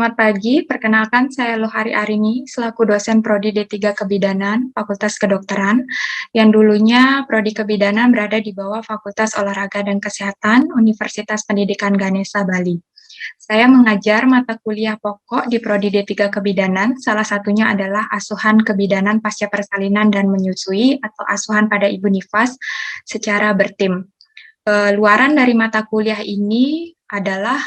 Selamat pagi, perkenalkan saya Lohari Arini selaku dosen Prodi D3 Kebidanan, Fakultas Kedokteran, yang dulunya Prodi Kebidanan berada di bawah Fakultas Olahraga dan Kesehatan Universitas Pendidikan Ganesha, Bali. Saya mengajar mata kuliah pokok di Prodi D3 Kebidanan, salah satunya adalah asuhan kebidanan pasca persalinan dan menyusui atau asuhan pada ibu nifas secara bertim. Luaran dari mata kuliah ini adalah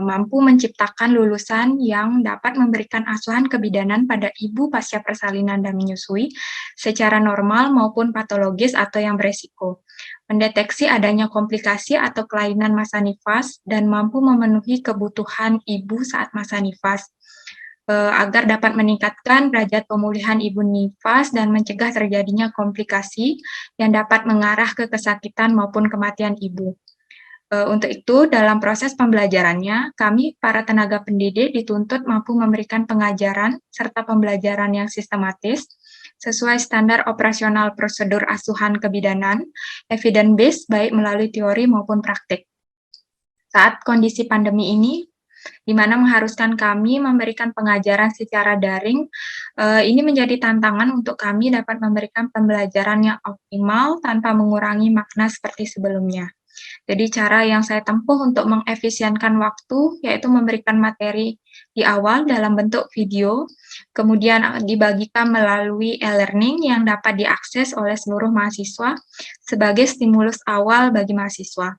mampu menciptakan lulusan yang dapat memberikan asuhan kebidanan pada ibu pasca persalinan dan menyusui secara normal maupun patologis atau yang beresiko, mendeteksi adanya komplikasi atau kelainan masa nifas, dan mampu memenuhi kebutuhan ibu saat masa nifas, agar dapat meningkatkan derajat pemulihan ibu nifas dan mencegah terjadinya komplikasi yang dapat mengarah ke kesakitan maupun kematian ibu. Untuk itu, dalam proses pembelajarannya, kami para tenaga pendidik dituntut mampu memberikan pengajaran serta pembelajaran yang sistematis, sesuai standar operasional prosedur asuhan kebidanan, evidence-based baik melalui teori maupun praktik. Saat kondisi pandemi ini, di mana mengharuskan kami memberikan pengajaran secara daring, ini menjadi tantangan untuk kami dapat memberikan pembelajaran yang optimal tanpa mengurangi makna seperti sebelumnya. Jadi cara yang saya tempuh untuk mengefisienkan waktu, yaitu memberikan materi di awal dalam bentuk video, kemudian dibagikan melalui e-learning yang dapat diakses oleh seluruh mahasiswa sebagai stimulus awal bagi mahasiswa,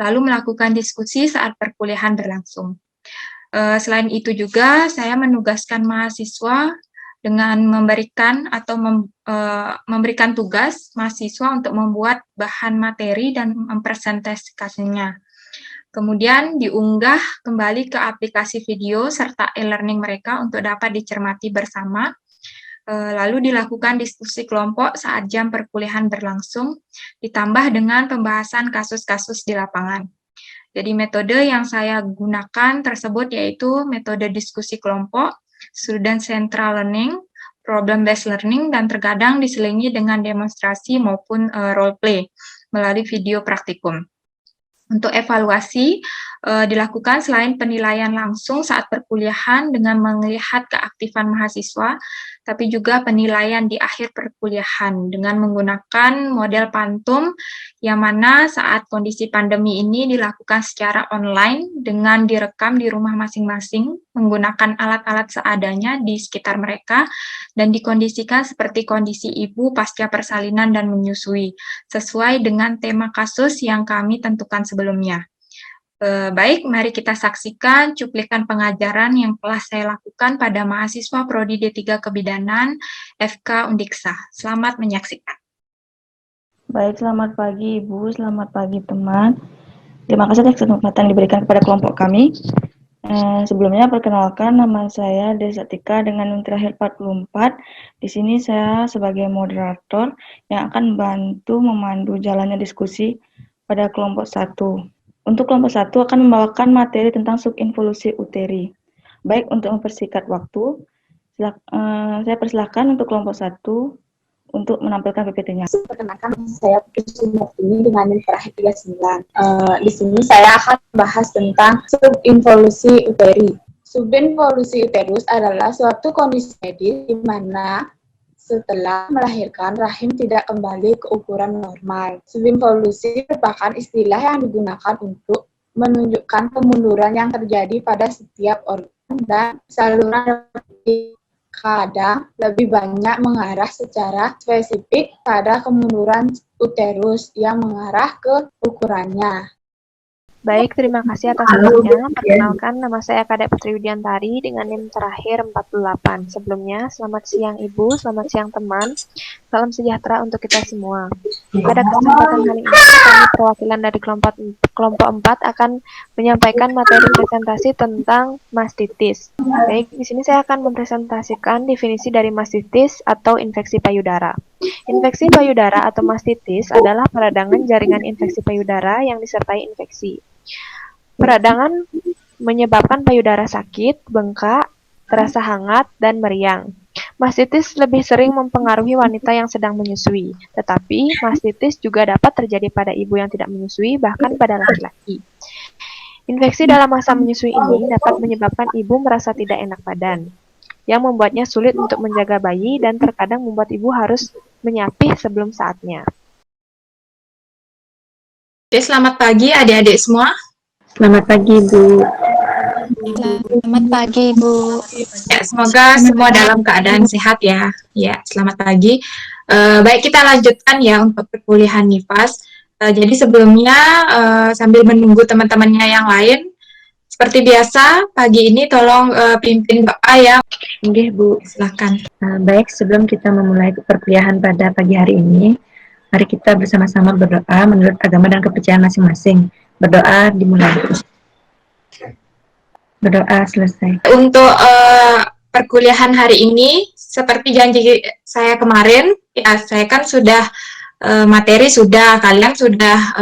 lalu melakukan diskusi saat perkuliahan berlangsung. Selain itu juga, saya menugaskan mahasiswa dengan memberikan atau memberikan tugas mahasiswa untuk membuat bahan materi dan mempresentasikannya. Kemudian diunggah kembali ke aplikasi video serta e-learning mereka untuk dapat dicermati bersama. Lalu dilakukan diskusi kelompok saat jam perkuliahan berlangsung, ditambah dengan pembahasan kasus-kasus di lapangan. Jadi metode yang saya gunakan tersebut yaitu metode diskusi kelompok, student central learning, problem-based learning, dan terkadang diselingi dengan demonstrasi maupun role play melalui video praktikum. Untuk evaluasi, dilakukan selain penilaian langsung saat perkuliahan dengan melihat keaktifan mahasiswa, tapi juga penilaian di akhir perkuliahan dengan menggunakan model Pantum, yang mana saat kondisi pandemi ini dilakukan secara online dengan direkam di rumah masing-masing menggunakan alat-alat seadanya di sekitar mereka dan dikondisikan seperti kondisi ibu pasca persalinan dan menyusui, sesuai dengan tema kasus yang kami tentukan sebelumnya. Baik, mari kita saksikan cuplikan pengajaran yang telah saya lakukan pada mahasiswa Prodi D3 Kebidanan FK Undiksa. Selamat menyaksikan. Baik, selamat pagi Ibu, selamat pagi teman. Terima kasih atas kesempatan diberikan kepada kelompok kami. Sebelumnya perkenalkan, nama saya Desatika dengan NIM terakhir 44. Di sini saya sebagai moderator yang akan membantu memandu jalannya diskusi pada kelompok 1. Untuk kelompok 1 akan membawakan materi tentang subinvolusi uteri. Baik, untuk mempersingkat waktu, saya persilahkan untuk kelompok 1 untuk menampilkan PPT-nya. Perkenalkan, saya Putri dengan NIM terakhir 39. Di sini saya akan membahas tentang subinvolusi uteri. Subinvolusi uterus adalah suatu kondisi medis di mana setelah melahirkan, rahim tidak kembali ke ukuran normal. Subinvolusi merupakan istilah yang digunakan untuk menunjukkan kemunduran yang terjadi pada setiap organ dan saluran reproduksi. Kadang lebih banyak mengarah secara spesifik pada kemunduran uterus yang mengarah ke ukurannya. Baik, terima kasih atas waktunya. Perkenalkan, nama saya Kadek Putri Widiantari dengan NIM terakhir 48. Sebelumnya, selamat siang Ibu, selamat siang teman. Salam sejahtera untuk kita semua. Pada kesempatan kali ini, kami perwakilan dari kelompok 4 akan menyampaikan materi presentasi tentang mastitis. Baik, di sini saya akan mempresentasikan definisi dari mastitis atau infeksi payudara. Infeksi payudara atau mastitis adalah peradangan jaringan infeksi payudara yang disertai infeksi. Peradangan menyebabkan payudara sakit, bengkak, terasa hangat, dan meriang. Mastitis lebih sering mempengaruhi wanita yang sedang menyusui, tetapi mastitis juga dapat terjadi pada ibu yang tidak menyusui, bahkan pada laki-laki. Infeksi dalam masa menyusui ini dapat menyebabkan ibu merasa tidak enak badan, yang membuatnya sulit untuk menjaga bayi dan terkadang membuat ibu harus menyapih sebelum saatnya. Oke, selamat pagi adik-adik semua. Selamat pagi, Bu. Selamat pagi, Bu. Ya, semoga semua dalam keadaan sehat ya. Ya, selamat pagi. Baik, kita lanjutkan ya untuk perkuliahan NIFAS. Jadi sebelumnya sambil menunggu teman-temannya yang lain, seperti biasa pagi ini tolong pimpin doa ya. Oke, Bu. Silakan. Baik, sebelum kita memulai perkuliahan pada pagi hari ini, mari kita bersama-sama berdoa menurut agama dan kepercayaan masing-masing. Berdoa dimulai. Berdoa selesai. Untuk perkuliahan hari ini, seperti janji saya kemarin, ya saya kan sudah materi sudah, kalian sudah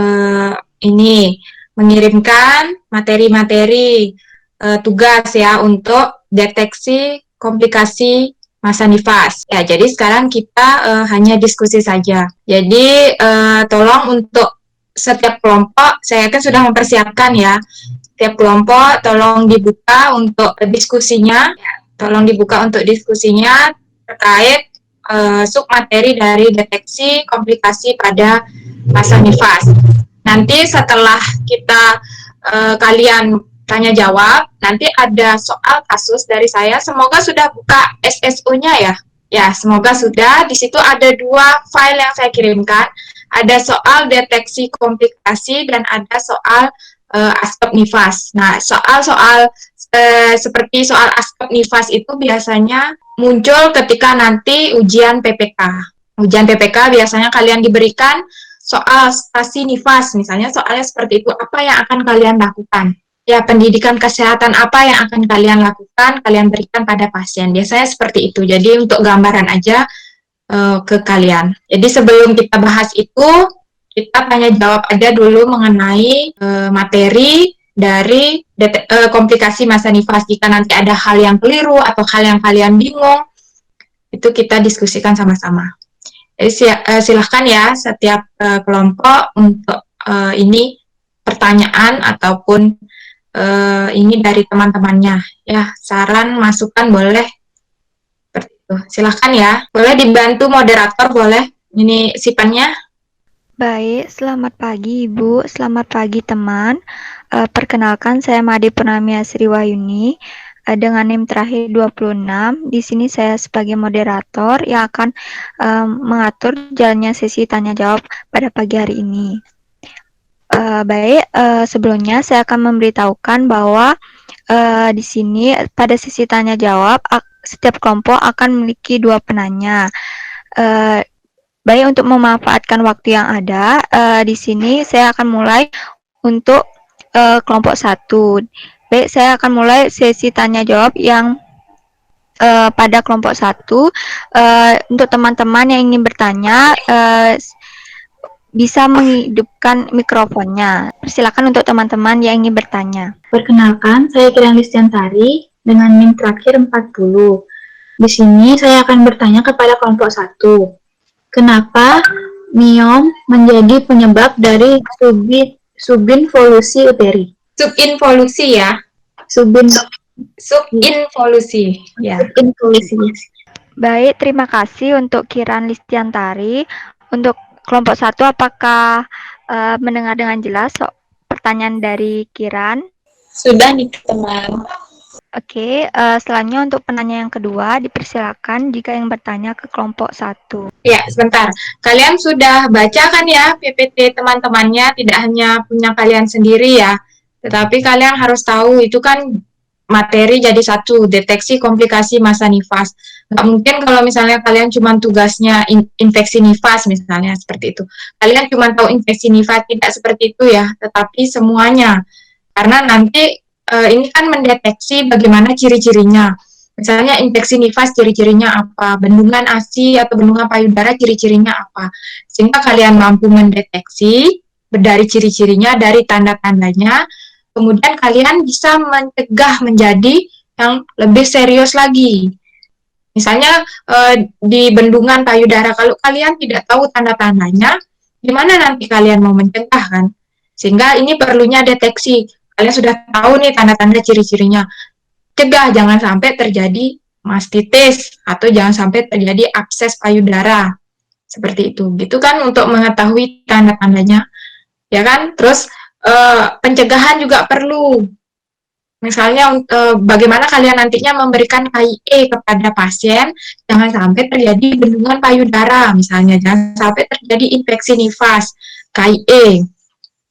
ini mengirimkan materi-materi tugas ya untuk deteksi komplikasi masa nifas. Ya, jadi sekarang kita hanya diskusi saja. Jadi tolong untuk setiap kelompok, saya kan sudah mempersiapkan ya. Setiap kelompok tolong dibuka untuk diskusinya, terkait submateri dari deteksi komplikasi pada masa nifas. Nanti setelah kita kalian tanya jawab, nanti ada soal kasus dari saya. Semoga sudah buka SSU-nya ya. Ya, semoga sudah. Di situ ada 2 file yang saya kirimkan. Ada soal deteksi komplikasi dan ada soal aspek nifas. Nah, soal-soal seperti soal aspek nifas itu biasanya muncul ketika nanti ujian PPK. Ujian PPK biasanya kalian diberikan soal stasi nifas, misalnya soalnya seperti itu, apa yang akan kalian lakukan? Ya, pendidikan kesehatan apa yang akan kalian lakukan, kalian berikan pada pasien. Biasanya seperti itu. Jadi untuk gambaran aja ke kalian. Jadi sebelum kita bahas itu, kita tanya jawab aja dulu mengenai materi dari komplikasi masa nifas. Jika nanti ada hal yang keliru atau hal yang kalian bingung, itu kita diskusikan sama-sama. Jadi silahkan ya setiap kelompok untuk ini pertanyaan ataupun ini dari teman-temannya. Ya, saran, masukan boleh. Seperti itu. Silahkan ya. Boleh dibantu moderator, boleh. Ini sipannya. Baik, selamat pagi Ibu, selamat pagi teman. Perkenalkan saya Made Purnamia Sriwayuni dengan NIM terakhir 26. Di sini saya sebagai moderator yang akan mengatur jalannya sesi tanya jawab pada pagi hari ini. Sebelumnya saya akan memberitahukan bahwa di sini pada sesi tanya jawab setiap kelompok akan memiliki 2 penanya. Untuk memanfaatkan waktu yang ada, di sini saya akan mulai untuk kelompok 1. Baik, saya akan mulai sesi tanya jawab yang pada kelompok 1. Untuk teman-teman yang ingin bertanya, bisa menghidupkan mikrofonnya. Persilakan untuk teman-teman yang ingin bertanya. Perkenalkan, saya Kiran Listiantari dengan NIM terakhir 40. Di sini saya akan bertanya kepada kelompok 1. Kenapa miom menjadi penyebab dari subinvolusi uteri? Subinvolusi ya. Subinvolusi. Ya. Subinvolusi. Baik, terima kasih untuk Kiran Listiantari. Untuk kelompok 1, apakah mendengar dengan jelas pertanyaan dari Kiran? Sudah nih teman. Oke, selanjutnya untuk penanya yang kedua, dipersilakan jika yang bertanya ke kelompok 1. Ya, sebentar. Kalian sudah baca kan ya PPT teman-temannya, tidak hanya punya kalian sendiri ya, tetapi kalian harus tahu itu kan materi jadi satu, deteksi komplikasi masa nifas. Nggak mungkin kalau misalnya kalian cuma tugasnya infeksi nifas misalnya, seperti itu. Kalian cuma tahu infeksi nifas, tidak seperti itu ya, tetapi semuanya. Karena nanti ini kan mendeteksi bagaimana ciri-cirinya. Misalnya infeksi nifas ciri-cirinya apa, bendungan ASI atau bendungan payudara ciri-cirinya apa. Sehingga kalian mampu mendeteksi dari ciri-cirinya, dari tanda-tandanya, kemudian kalian bisa mencegah menjadi yang lebih serius lagi. Misalnya di bendungan payudara, kalau kalian tidak tahu tanda-tandanya, gimana nanti kalian mau mencegah kan? Sehingga ini perlunya deteksi. Kalian sudah tahu nih tanda-tanda ciri-cirinya. Cegah jangan sampai terjadi mastitis atau jangan sampai terjadi abses payudara. Seperti itu. Gitu kan untuk mengetahui tanda-tandanya. Ya kan? Terus pencegahan juga perlu. Misalnya bagaimana kalian nantinya memberikan KIE kepada pasien, jangan sampai terjadi bendungan payudara, misalnya jangan sampai terjadi infeksi nifas, KIE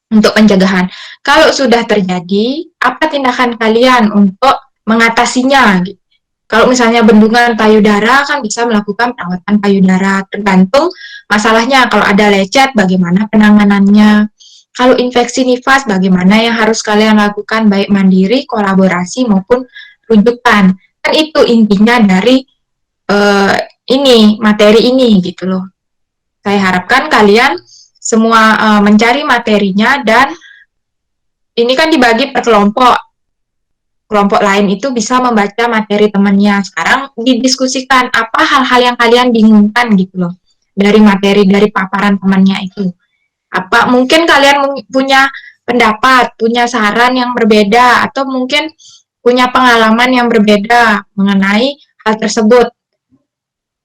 untuk pencegahan. Kalau sudah terjadi, apa tindakan kalian untuk mengatasinya? Kalau misalnya bendungan payudara kan bisa melakukan perawatan payudara, tergantung masalahnya. Kalau ada lecet, bagaimana penanganannya? Kalau infeksi nifas, bagaimana yang harus kalian lakukan baik mandiri, kolaborasi maupun rujukan. Kan itu intinya dari materi ini gitu loh. Saya harapkan kalian semua mencari materinya dan ini kan dibagi per kelompok. Kelompok lain itu bisa membaca materi temannya. Sekarang didiskusikan apa hal-hal yang kalian bingungkan gitu loh. Dari materi, dari paparan temannya itu. Apa mungkin kalian punya pendapat, punya saran yang berbeda, atau mungkin punya pengalaman yang berbeda mengenai hal tersebut.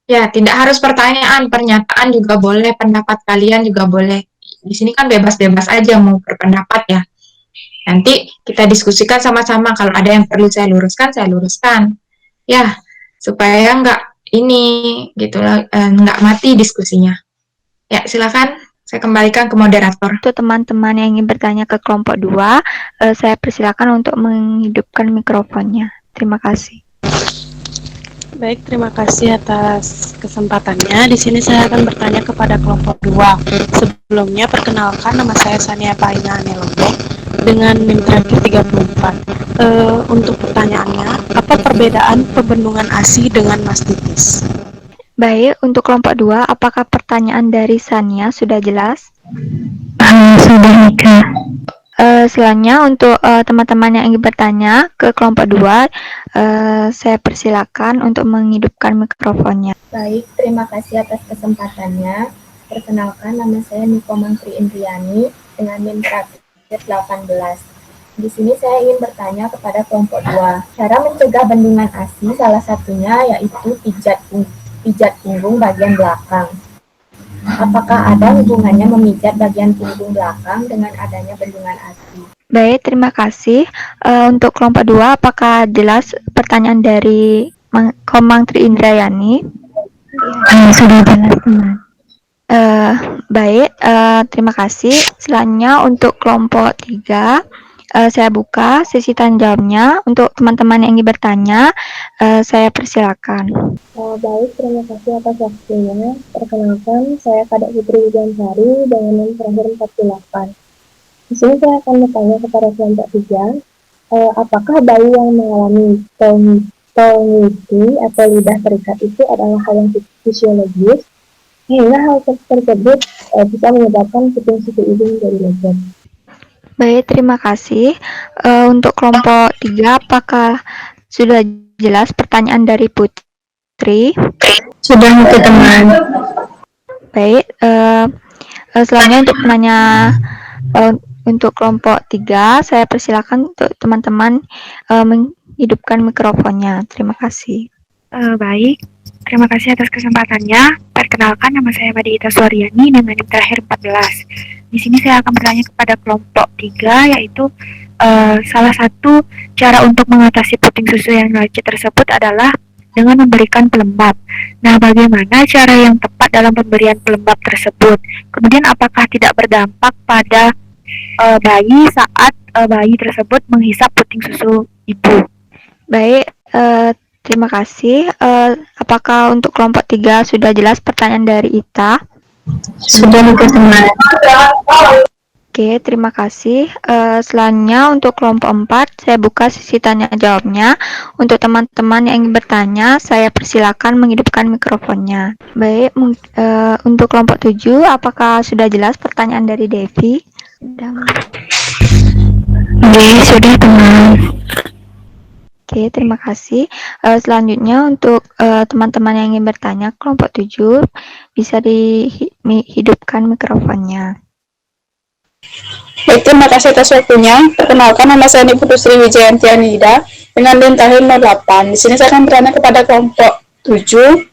Ya, tidak harus pertanyaan, pernyataan juga boleh, pendapat kalian juga boleh. Di sini kan bebas-bebas aja mau berpendapat ya. Nanti kita diskusikan sama-sama, kalau ada yang perlu saya luruskan. Ya, supaya nggak ini gitu lah, nggak mati diskusinya. Ya, silakan. Saya kembalikan ke moderator. Untuk teman-teman yang ingin bertanya ke kelompok 2, saya persilakan untuk menghidupkan mikrofonnya. Terima kasih. Baik, terima kasih atas kesempatannya. Di sini saya akan bertanya kepada kelompok 2. Sebelumnya, perkenalkan nama saya Sania Paina Anelombek dengan NIM terakhir 34. Untuk pertanyaannya, apa perbedaan pembendungan ASI dengan mastitis? Baik, untuk kelompok 2, apakah pertanyaan dari Sania sudah jelas? Sudah, Nika. Selanjutnya untuk teman-teman yang ingin bertanya ke kelompok 2, saya persilakan untuk menghidupkan mikrofonnya. Baik, terima kasih atas kesempatannya. Perkenalkan, nama saya Niko Mangkri Indriani dengan NIM terakhir 18. Di sini saya ingin bertanya kepada kelompok 2. Cara mencegah bendungan ASI salah satunya yaitu pijat punggung bagian belakang. Apakah ada hubungannya memijat bagian punggung belakang dengan adanya bendungan ASI? Baik, terima kasih. Untuk kelompok 2, apakah jelas pertanyaan dari Komang Tri Indrayani? Sudah jelas, teman. Baik, terima kasih. Selanjutnya untuk kelompok 3, saya buka sesi tanya jawabnya. Untuk teman-teman yang ingin bertanya, saya persilakan. Baik, terima kasih atas waktunya. Perkenalkan, saya Kadek Putri Widiantari dengan NIM terakhir 48. Di sini saya akan bertanya kepada kelompok 3, apakah bayi yang mengalami tongiti atau lidah terikat itu adalah hal yang fisiologis, sehingga hal tersebut bisa menyebabkan puting susu ibu menjadi lecet? Baik, terima kasih. Untuk kelompok 3, apakah sudah jelas pertanyaan dari Putri? Sudah, Nika, teman. Baik, selanjutnya untuk penanya untuk kelompok 3, saya persilakan untuk teman-teman menghidupkan mikrofonnya. Terima kasih. Baik, terima kasih atas kesempatannya. Perkenalkan, nama saya Madita Suaryani dengan NIM terakhir 14. Di sini saya akan bertanya kepada kelompok 3, yaitu salah satu cara untuk mengatasi puting susu yang lecet tersebut adalah dengan memberikan pelembab. Nah, bagaimana cara yang tepat dalam pemberian pelembab tersebut? Kemudian, apakah tidak berdampak pada bayi saat bayi tersebut menghisap puting susu ibu? Baik, terima kasih. Apakah untuk kelompok 3 sudah jelas pertanyaan dari Ita? Sudah, Nika, teman. Oke, terima kasih. Selanjutnya untuk kelompok 4, saya buka sesi tanya jawabnya. Untuk teman-teman yang ingin bertanya, saya persilakan menghidupkan mikrofonnya. Baik, untuk kelompok 7, apakah sudah jelas pertanyaan dari Devi? Sudah, teman. Oke, terima kasih. Selanjutnya untuk teman-teman yang ingin bertanya, kelompok 7, bisa dihidupkan mikrofonnya. Baik, terima kasih atas waktunya. Perkenalkan, nama saya Ibu Sri Wijayanti Anida dengan NIM terakhir 08. Di sini saya akan bertanya kepada kelompok 7.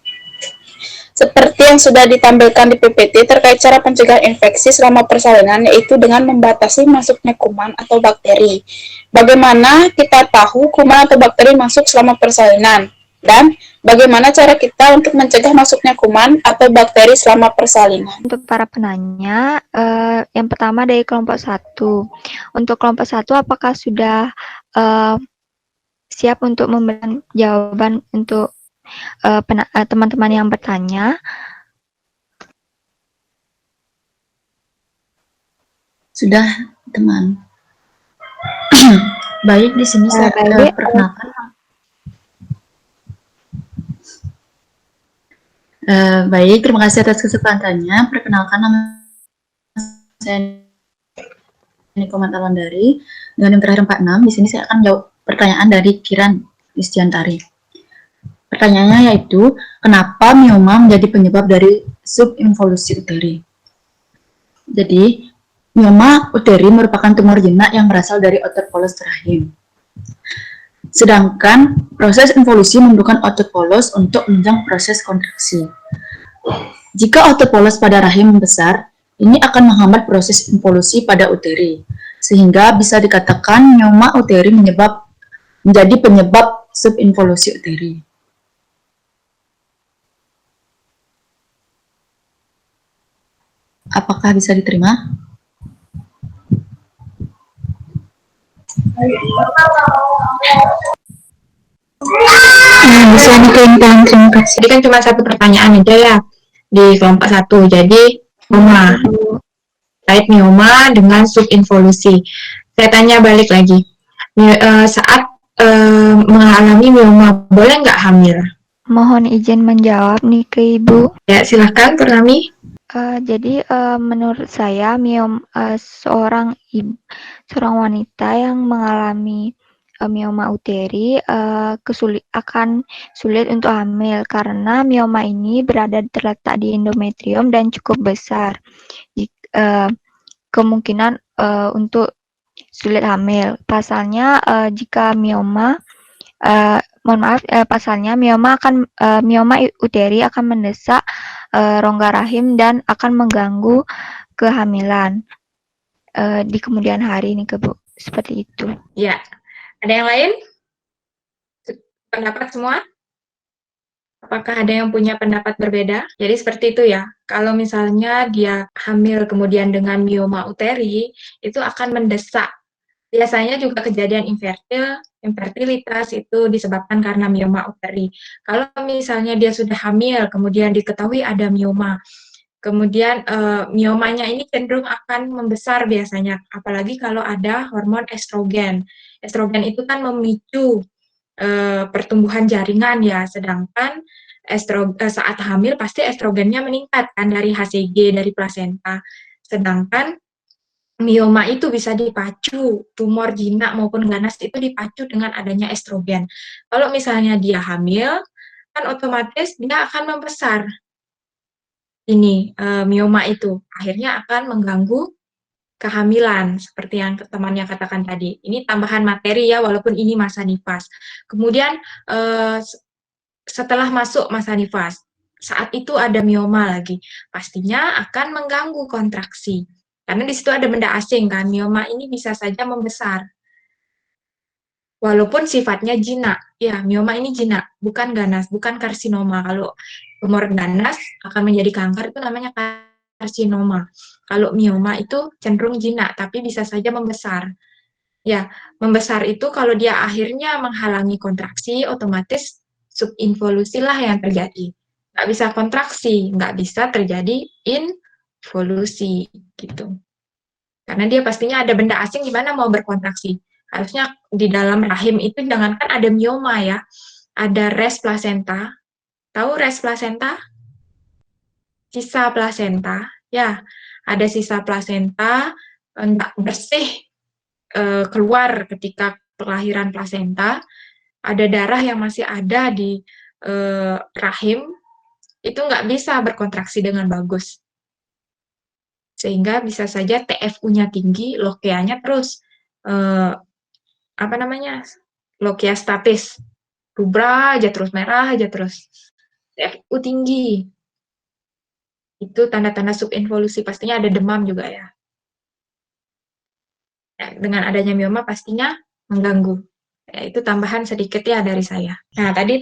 Seperti yang sudah ditampilkan di PPT terkait cara pencegahan infeksi selama persalinan, yaitu dengan membatasi masuknya kuman atau bakteri. Bagaimana kita tahu kuman atau bakteri masuk selama persalinan? Dan bagaimana cara kita untuk mencegah masuknya kuman atau bakteri selama persalinan? Untuk para penanya, yang pertama dari kelompok 1. Untuk kelompok 1, apakah sudah siap untuk memberikan jawaban untuk teman-teman yang bertanya? Sudah, teman. Baik, di sini saya perkenalkan. Baik, terima kasih atas kesempatannya. Perkenalkan, nama saya Niko Matalandari dengan yang terakhir 46. Di sini saya akan jawab pertanyaan dari Kiran Listiantari. Pertanyaannya yaitu, kenapa mioma menjadi penyebab dari subinvolusi uteri? Jadi, mioma uteri merupakan tumor jinak yang berasal dari otot polos rahim. Sedangkan proses involusi memerlukan otot polos untuk menunjang proses kontraksi. Jika otot polos pada rahim membesar, ini akan menghambat proses involusi pada uteri, sehingga bisa dikatakan mioma uteri menjadi penyebab subinvolusi uteri. Apakah bisa diterima? Bisa dikirimkan, terima kasih. Jadi kan cuma satu pertanyaan aja ya di kelompok 1. Jadi mioma, kait mioma dengan subinvolusi. Saya tanya balik lagi. Saat mengalami mioma, boleh nggak hamil? Mohon izin menjawab nih ke Ibu. Ya, silahkan Purnami. Jadi menurut saya seorang wanita yang mengalami mioma uteri akan sulit untuk hamil karena mioma ini terletak di endometrium dan cukup besar. Kemungkinan untuk sulit hamil. Pasalnya jika mioma pasalnya mioma uteri akan mendesak rongga rahim dan akan mengganggu kehamilan di kemudian hari nih Bu. Seperti itu. Ya, ada yang lain? Pendapat semua? Apakah ada yang punya pendapat berbeda? Jadi seperti itu ya. Kalau misalnya dia hamil kemudian dengan mioma uteri, itu akan mendesak. Biasanya juga kejadian infertilitas itu disebabkan karena mioma uteri. Kalau misalnya dia sudah hamil, kemudian diketahui ada mioma, kemudian miomanya ini cenderung akan membesar biasanya, apalagi kalau ada hormon estrogen. Estrogen itu kan memicu pertumbuhan jaringan ya, sedangkan saat hamil pasti estrogennya meningkat kan dari HCG, dari plasenta. Sedangkan mioma itu bisa dipacu, tumor jinak maupun ganas itu dipacu dengan adanya estrogen. Kalau misalnya dia hamil, kan otomatis dia akan membesar. Ini mioma itu akhirnya akan mengganggu kehamilan, seperti yang temannya katakan tadi. Ini tambahan materi ya, walaupun ini masa nifas. Kemudian setelah masuk masa nifas, saat itu ada mioma lagi, pastinya akan mengganggu kontraksi. Karena di situ ada benda asing kan, mioma ini bisa saja membesar. Walaupun sifatnya jinak. Ya, mioma ini jinak, bukan ganas, bukan karsinoma. Kalau tumor ganas akan menjadi kanker itu namanya karsinoma. Kalau mioma itu cenderung jinak, tapi bisa saja membesar. Ya, membesar itu kalau dia akhirnya menghalangi kontraksi, otomatis subinvolusi lah yang terjadi. Nggak bisa kontraksi, nggak bisa terjadi involusi, gitu. Karena dia pastinya ada benda asing gimana mau berkontraksi. Harusnya di dalam rahim itu jangankan ada mioma ya, ada res plasenta. Tahu res plasenta? Sisa plasenta, ya, ada sisa plasenta nggak bersih keluar ketika kelahiran plasenta, ada darah yang masih ada di rahim, itu nggak bisa berkontraksi dengan bagus. sehingga bisa saja TFU-nya tinggi, lokeanya terus lokia statis, rubra aja terus, merah aja terus. TFU tinggi. Itu tanda-tanda subinvolusi, pastinya ada demam juga ya. Dengan adanya mioma pastinya mengganggu. Ya, itu tambahan sedikit ya dari saya. Nah, tadi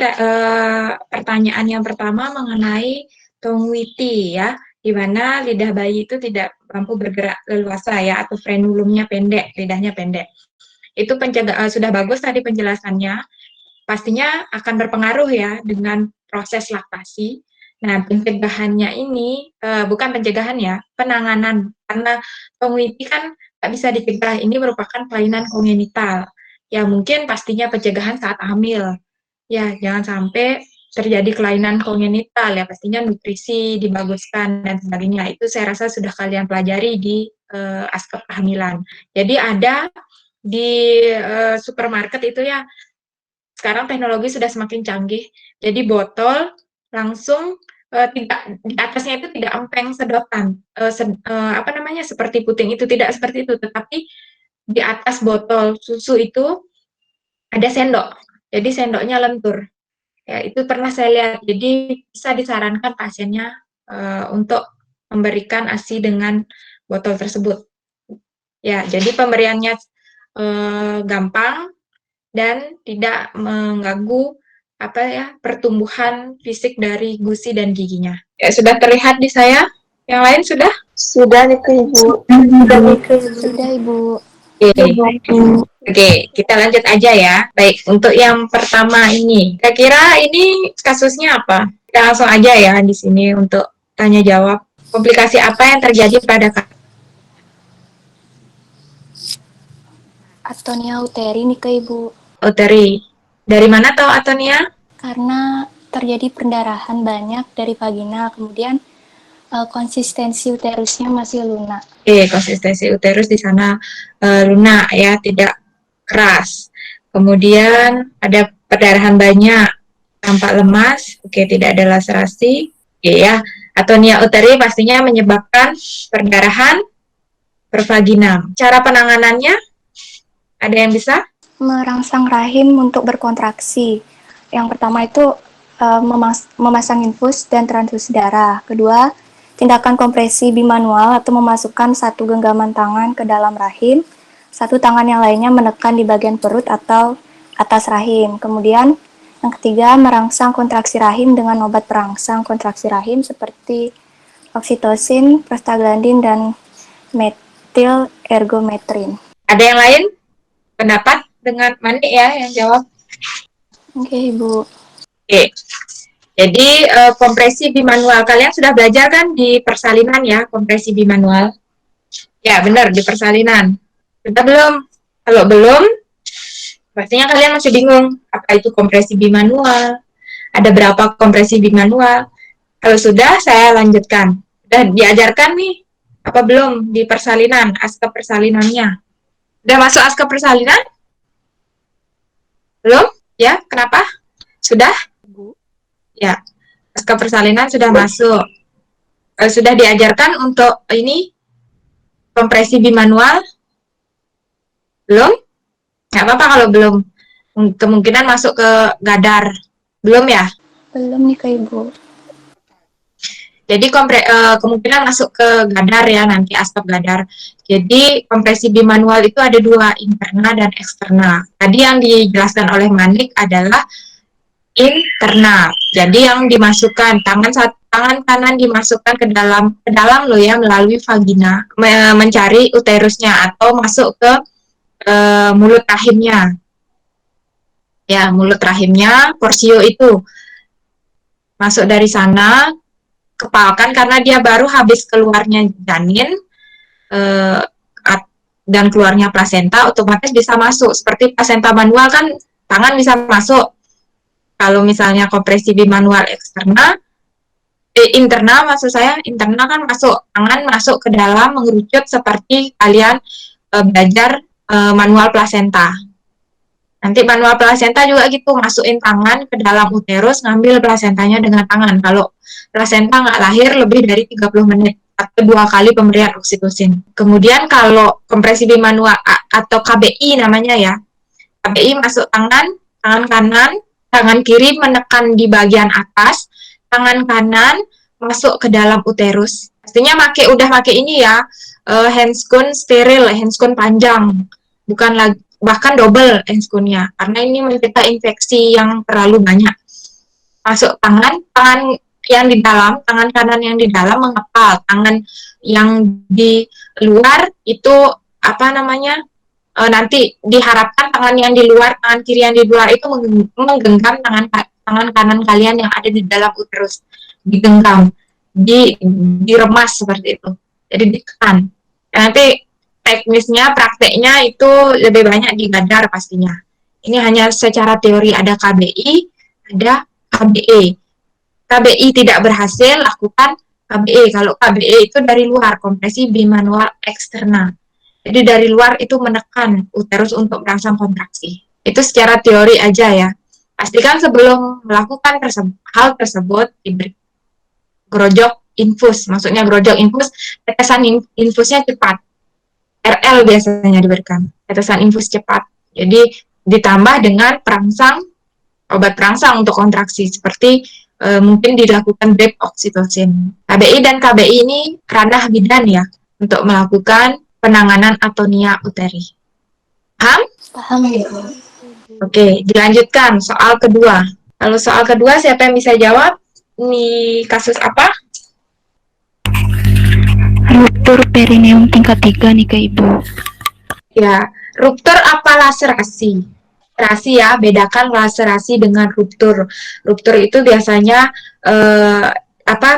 pertanyaan yang pertama mengenai tongwiti ya, di mana lidah bayi itu tidak mampu bergerak leluasa ya, atau frenulumnya pendek, lidahnya pendek. Itu sudah bagus tadi penjelasannya. Pastinya akan berpengaruh ya dengan proses laktasi. Nah, pencegahannya ini, bukan pencegahan ya, penanganan. Karena tongwiti kan nggak bisa dicegah, ini merupakan kelainan kongenital. Ya, mungkin pastinya pencegahan saat hamil. Ya, jangan sampai terjadi kelainan kongenital, ya pastinya nutrisi dibaguskan dan sebagainya. Itu saya rasa sudah kalian pelajari di aspek kehamilan. Jadi ada di supermarket itu ya, sekarang teknologi sudah semakin canggih, jadi botol langsung tidak, di atasnya itu tidak empeng sedotan, seperti puting, itu tidak seperti itu, tetapi di atas botol susu itu ada sendok, jadi sendoknya lentur. Ya, itu pernah saya lihat, jadi bisa disarankan pasiennya untuk memberikan ASI dengan botol tersebut. Ya, jadi pemberiannya gampang dan tidak mengganggu pertumbuhan fisik dari gusi dan giginya. Ya, sudah terlihat di saya? Yang lain sudah? Sudah nih Ibu. Sudah, Ibu. Oke, kita lanjut aja ya. Baik, untuk yang pertama ini, kira-kira ini kasusnya apa? Kita langsung aja ya di sini untuk tanya jawab. Komplikasi apa yang terjadi pada atonia uteri nih Ibu. uteri? Dari mana tahu atonia? Karena terjadi perdarahan banyak dari vagina, kemudian konsistensi uterusnya masih lunak. Konsistensi uterus di sana lunak ya, tidak keras. Kemudian ada perdarahan banyak, tampak lemas, tidak ada laserasi, ya. Atonia uteri pastinya menyebabkan perdarahan pervaginam. Cara penanganannya, ada yang bisa? Merangsang rahim untuk berkontraksi. Yang pertama itu memasang infus dan transfusi darah. Kedua, tindakan kompresi bimanual atau memasukkan satu genggaman tangan ke dalam rahim, satu tangan yang lainnya menekan di bagian perut atau atas rahim. Kemudian yang ketiga, merangsang kontraksi rahim dengan obat perangsang kontraksi rahim seperti oksitosin, prostaglandin, dan metil ergometrin. Ada yang lain? Pendapat dengan Mani ya yang jawab? Oke, Ibu. Jadi kompresi bimanual, kalian sudah belajar kan di persalinan ya, kompresi bimanual? Ya, benar, di persalinan. Sudah belum? Kalau belum, pastinya kalian masih bingung, apa itu kompresi bimanual? Ada berapa kompresi bimanual? Kalau sudah, saya lanjutkan. Sudah diajarkan nih, apa belum di persalinan, aska persalinannya? Sudah masuk aska persalinan? Belum? Ya, kenapa? Sudah? Ya, aska persalinan sudah masuk. Sudah diajarkan untuk ini, kompresi bimanual? Belum? Nggak apa-apa kalau belum. Kemungkinan masuk ke gadar. Belum ya? Belum nih Ibu. Jadi kemungkinan masuk ke gadar ya, nanti aspek gadar. Jadi kompresi bimanual itu ada dua, interna dan eksternal. Tadi yang dijelaskan oleh Manik adalah internal. Jadi yang dimasukkan, tangan kanan dimasukkan ke dalam loh ya, melalui vagina, mencari uterusnya atau masuk ke mulut rahimnya. Ya, mulut rahimnya, porsio itu masuk dari sana, kepalkan karena dia baru habis keluarnya janin dan keluarnya plasenta, otomatis bisa masuk. Seperti plasenta manual kan tangan bisa masuk. Kalau misalnya kompresi bimanual internal maksud saya, internal kan masuk, tangan masuk ke dalam, mengerucut seperti kalian belajar manual plasenta. Nanti manual plasenta juga gitu, masukin tangan ke dalam uterus, ngambil plasentanya dengan tangan. Kalau plasenta nggak lahir lebih dari 30 menit. atau 2 kali pemberian oksitosin. Kemudian kalau kompresi bimanual atau KBI namanya ya, KBI masuk tangan kanan, tangan kiri menekan di bagian atas, tangan kanan masuk ke dalam uterus. Pastinya udah make ini ya, handscoon steril, handscoon panjang, bukan lagi bahkan double handscoon-nya, karena ini mencegah infeksi yang terlalu banyak. Masuk tangan yang di dalam, tangan kanan yang di dalam mengepal, tangan yang di luar itu nanti diharapkan tangan yang di luar, tangan kiri yang di luar itu menggenggam tangan kanan kalian yang ada di dalam uterus, digenggam, diremas seperti itu, jadi ditekan. Nanti teknisnya, prakteknya itu lebih banyak di gadar pastinya. Ini hanya secara teori, ada KBI, ada KBE. KBI tidak berhasil, lakukan KBE. Kalau KBE itu dari luar, kompresi bimanual eksternal. Jadi dari luar itu menekan uterus untuk merangsang kontraksi. Itu secara teori aja ya. Pastikan sebelum melakukan hal tersebut diberi grojok infus. Maksudnya grojok infus, tetesan infusnya cepat. RL biasanya diberikan, tetesan infus cepat. Jadi ditambah dengan obat perangsang untuk kontraksi, seperti mungkin dilakukan drip oksitosin. KBI dan KBI ini ranah bidan ya, untuk melakukan penanganan atonia uteri. Paham? Paham ya. Oke, dilanjutkan soal kedua. Kalau soal kedua siapa yang bisa jawab? Ini kasus apa? Ruptur perineum tingkat 3 nih ke Ibu. Ya, ruptur apa laserasi? Laserasi ya, bedakan laserasi dengan ruptur. Ruptur itu biasanya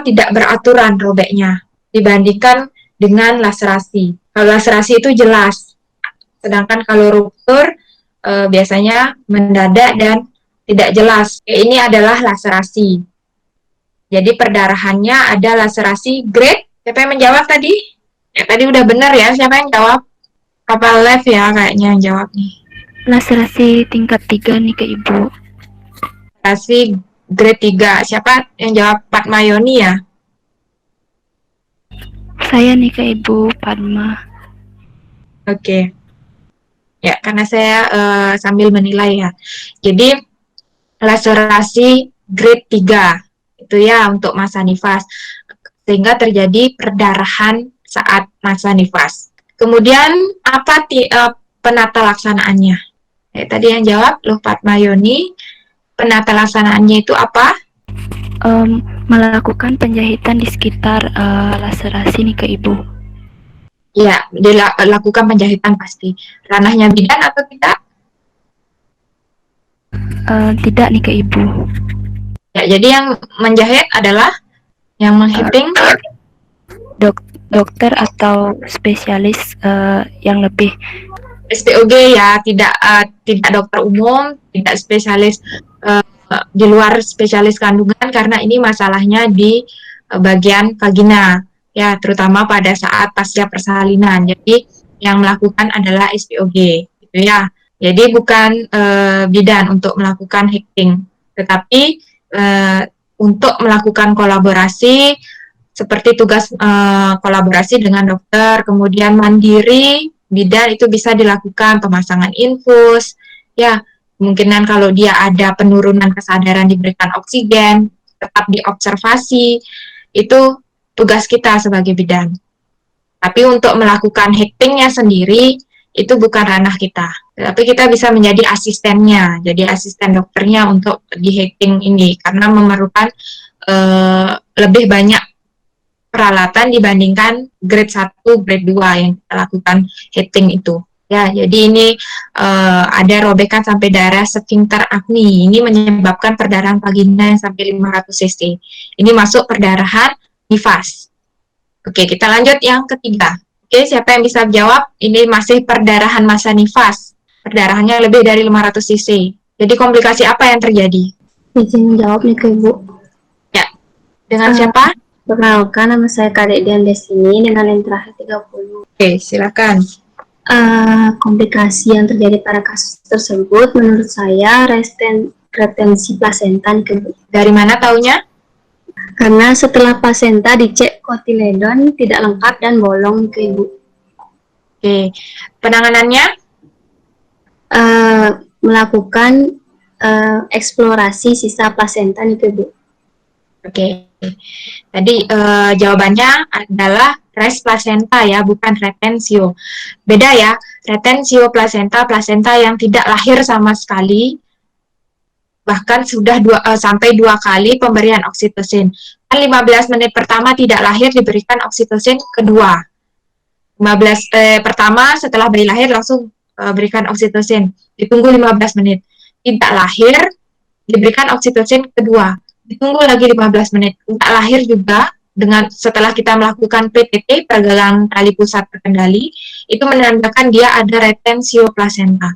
tidak beraturan robeknya dibandingkan dengan laserasi. Kalau laserasi itu jelas, sedangkan kalau ruptur biasanya mendadak dan tidak jelas. Ini adalah laserasi. Jadi perdarahannya ada laserasi grade. Siapa yang menjawab tadi? Ya, tadi udah benar ya. Siapa yang jawab? Apa left ya kayaknya yang jawab nih? Laserasi tingkat 3 nih ke Ibu. Laserasi grade 3. Siapa yang jawab? Padma Yoni ya? Saya nih ke Ibu, Padma. Oke. Ya, karena saya sambil menilai ya. Jadi laserasi grade 3 itu ya untuk masa nifas, sehingga terjadi perdarahan saat masa nifas. Kemudian apa penata laksanaannya? Tadi yang jawab loh Padma Yoni. Penata laksanaannya itu apa? Melakukan penjahitan di sekitar laserasi nih ke Ibu. Ya, dilakukan penjahitan pasti. Ranahnya bidan atau tidak? Tidak nih ke Ibu. Ya, jadi yang menjahit adalah yang menghitting dokter atau spesialis yang lebih. SPOG ya, tidak dokter umum, tidak spesialis di luar spesialis kandungan, karena ini masalahnya di bagian vagina ya, terutama pada saat pasca persalinan. Jadi yang melakukan adalah SPOG gitu ya. Jadi bukan bidan untuk melakukan hacking, tetapi untuk melakukan kolaborasi seperti tugas kolaborasi dengan dokter, kemudian mandiri bidan itu bisa dilakukan pemasangan infus ya, kemungkinan kalau dia ada penurunan kesadaran diberikan oksigen, tetap diobservasi, itu tugas kita sebagai bidan. Tapi untuk melakukan hacking-nya sendiri itu bukan ranah kita, tapi kita bisa menjadi asistennya, jadi asisten dokternya untuk di hacking ini, karena memerlukan lebih banyak peralatan dibandingkan grade 1, grade 2 yang kita lakukan hacking itu. Ya, jadi ini ada robekan sampai darah sfinkter acne. Ini menyebabkan perdarahan vagina yang sampai 500 cc. Ini masuk perdarahan nifas. Oke, kita lanjut yang ketiga. Oke, siapa yang bisa jawab? Ini masih perdarahan masa nifas. Perdarahannya lebih dari 500 cc. Jadi komplikasi apa yang terjadi? Izin jawab nih ke Ibu. Ya, dengan siapa? Perkenalkan, nama saya Kadek Dian Desini dengan yang terakhir 30. Oke, silakan. Komplikasi yang terjadi pada kasus tersebut menurut saya retensi plasenta. Dari mana taunya? Karena setelah plasenta dicek kotiledon tidak lengkap dan bolong ke ibu. Oke, penanganannya? Melakukan eksplorasi sisa plasenta nih ke ibu. Oke, tadi jawabannya adalah res placenta ya, bukan retensio. Beda ya, retensio placenta, placenta yang tidak lahir sama sekali, bahkan sudah sampai 2 kali pemberian oksitosin. 15 menit pertama tidak lahir diberikan oksitosin kedua. 15 pertama setelah bayi lahir langsung berikan oksitosin. Ditunggu 15 menit. Tidak lahir diberikan oksitosin kedua. Ditunggu lagi 15 menit. Tidak lahir juga dengan setelah kita melakukan PTT, pergelangan tali pusat terkendali, itu menandakan dia ada retensio placenta.